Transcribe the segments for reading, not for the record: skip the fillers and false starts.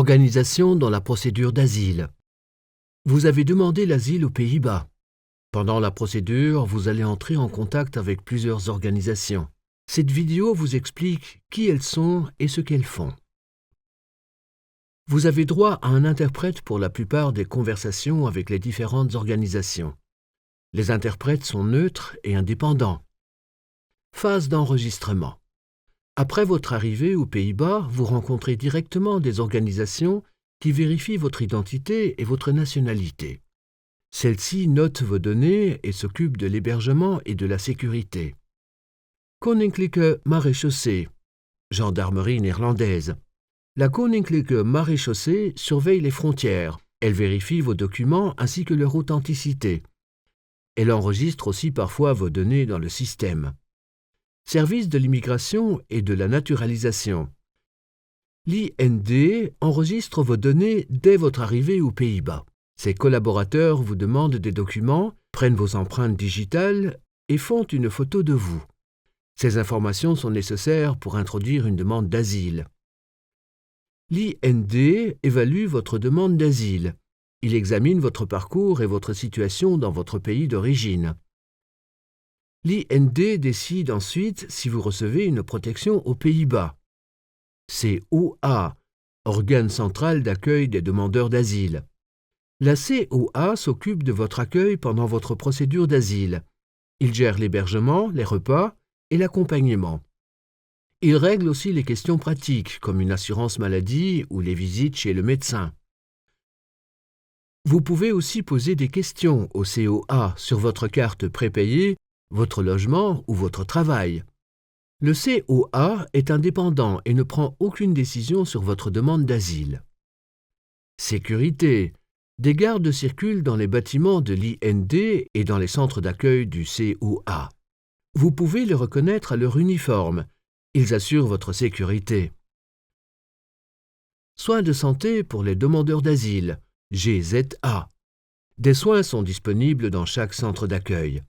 Organisation dans la procédure d'asile. Vous avez demandé l'asile aux Pays-Bas. Pendant la procédure, vous allez entrer en contact avec plusieurs organisations. Cette vidéo vous explique qui elles sont et ce qu'elles font. Vous avez droit à un interprète pour la plupart des conversations avec les différentes organisations. Les interprètes sont neutres et indépendants. Phase d'enregistrement. Après votre arrivée aux Pays-Bas, vous rencontrez directement des organisations qui vérifient votre identité et votre nationalité. Celles-ci notent vos données et s'occupent de l'hébergement et de la sécurité. Koninklijke Marechaussee, gendarmerie néerlandaise. La Koninklijke Marechaussee surveille les frontières. Elle vérifie vos documents ainsi que leur authenticité. Elle enregistre aussi parfois vos données dans le système. Service de l'immigration et de la naturalisation. L'IND enregistre vos données dès votre arrivée aux Pays-Bas. Ses collaborateurs vous demandent des documents, prennent vos empreintes digitales et font une photo de vous. Ces informations sont nécessaires pour introduire une demande d'asile. L'IND évalue votre demande d'asile. Il examine votre parcours et votre situation dans votre pays d'origine. L'IND décide ensuite si vous recevez une protection aux Pays-Bas. COA, organe central d'accueil des demandeurs d'asile. La COA s'occupe de votre accueil pendant votre procédure d'asile. Il gère l'hébergement, les repas et l'accompagnement. Il règle aussi les questions pratiques, comme une assurance maladie ou les visites chez le médecin. Vous pouvez aussi poser des questions au COA sur votre carte prépayée, votre logement ou votre travail. Le COA est indépendant et ne prend aucune décision sur votre demande d'asile. Sécurité. Des gardes circulent dans les bâtiments de l'IND et dans les centres d'accueil du COA. Vous pouvez les reconnaître à leur uniforme. Ils assurent votre sécurité. Soins de santé pour les demandeurs d'asile, GZA. Des soins sont disponibles dans chaque centre d'accueil.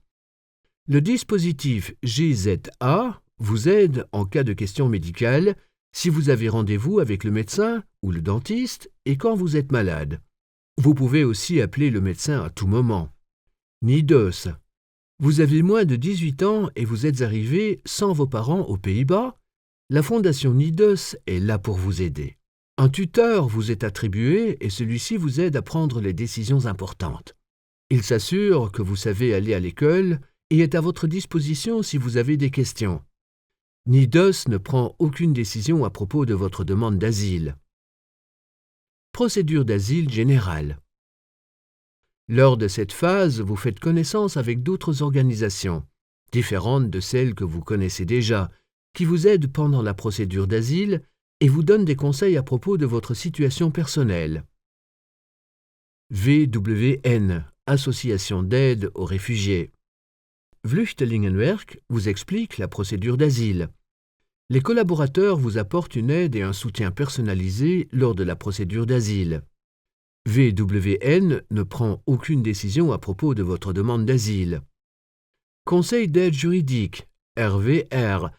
Le dispositif GZA vous aide en cas de questions médicales, si vous avez rendez-vous avec le médecin ou le dentiste et quand vous êtes malade. Vous pouvez aussi appeler le médecin à tout moment. NIDOS. Vous avez moins de 18 ans et vous êtes arrivé sans vos parents aux Pays-Bas? La fondation NIDOS est là pour vous aider. Un tuteur vous est attribué et celui-ci vous aide à prendre les décisions importantes. Il s'assure que vous savez aller à l'école et est à votre disposition si vous avez des questions. NIDOS ne prend aucune décision à propos de votre demande d'asile. Procédure d'asile générale. Lors de cette phase, vous faites connaissance avec d'autres organisations, différentes de celles que vous connaissez déjà, qui vous aident pendant la procédure d'asile et vous donnent des conseils à propos de votre situation personnelle. VWN, Association d'aide aux réfugiés. Vluchtelingenwerk vous explique la procédure d'asile. Les collaborateurs vous apportent une aide et un soutien personnalisé lors de la procédure d'asile. VWN ne prend aucune décision à propos de votre demande d'asile. Conseil d'aide juridique, RVR.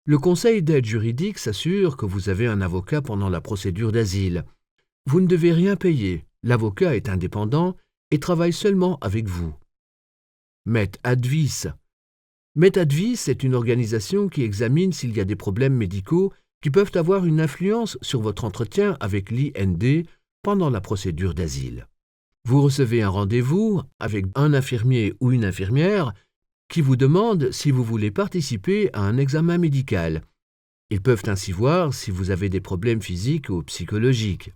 Le conseil d'aide juridique s'assure que vous avez un avocat pendant la procédure d'asile. Vous ne devez rien payer, l'avocat est indépendant et travaille seulement avec vous. MedAdvice. MedAdvice est une organisation qui examine s'il y a des problèmes médicaux qui peuvent avoir une influence sur votre entretien avec l'IND pendant la procédure d'asile. Vous recevez un rendez-vous avec un infirmier ou une infirmière qui vous demande si vous voulez participer à un examen médical. Ils peuvent ainsi voir si vous avez des problèmes physiques ou psychologiques.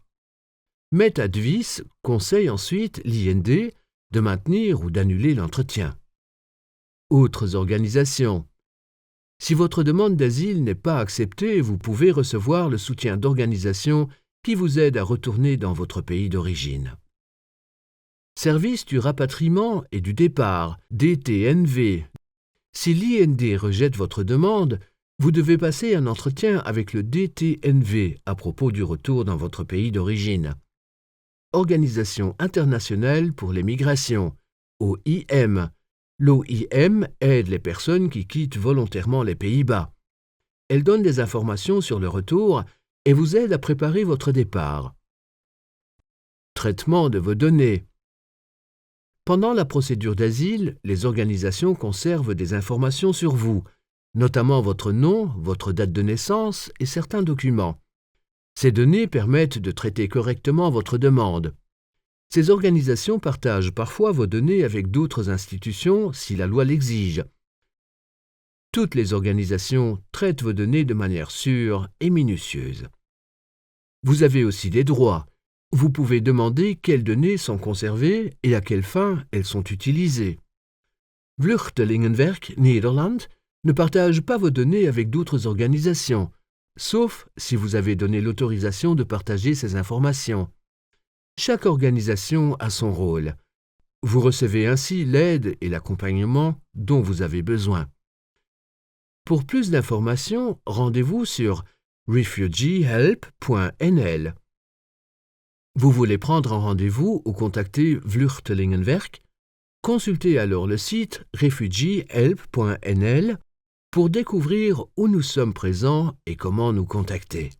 MedAdvice conseille ensuite l'IND de maintenir ou d'annuler l'entretien. Autres organisations. Si votre demande d'asile n'est pas acceptée, vous pouvez recevoir le soutien d'organisations qui vous aident à retourner dans votre pays d'origine. Service du rapatriement et du départ, DTNV. Si l'IND rejette votre demande, vous devez passer un entretien avec le DTNV à propos du retour dans votre pays d'origine. Organisation internationale pour les migrations, OIM. L'OIM aide les personnes qui quittent volontairement les Pays-Bas. Elle donne des informations sur le retour et vous aide à préparer votre départ. Traitement de vos données. Pendant la procédure d'asile, les organisations conservent des informations sur vous, notamment votre nom, votre date de naissance et certains documents. Ces données permettent de traiter correctement votre demande. Ces organisations partagent parfois vos données avec d'autres institutions si la loi l'exige. Toutes les organisations traitent vos données de manière sûre et minutieuse. Vous avez aussi des droits. Vous pouvez demander quelles données sont conservées et à quelle fin elles sont utilisées. Vluchtelingenwerk Nederland ne partage pas vos données avec d'autres organisations, sauf si vous avez donné l'autorisation de partager ces informations. Chaque organisation a son rôle. Vous recevez ainsi l'aide et l'accompagnement dont vous avez besoin. Pour plus d'informations, rendez-vous sur refugiehelp.nl. Vous voulez prendre un rendez-vous ou contacter Vluchtelingenwerk? Consultez alors le site refugiehelp.nl pour découvrir où nous sommes présents et comment nous contacter.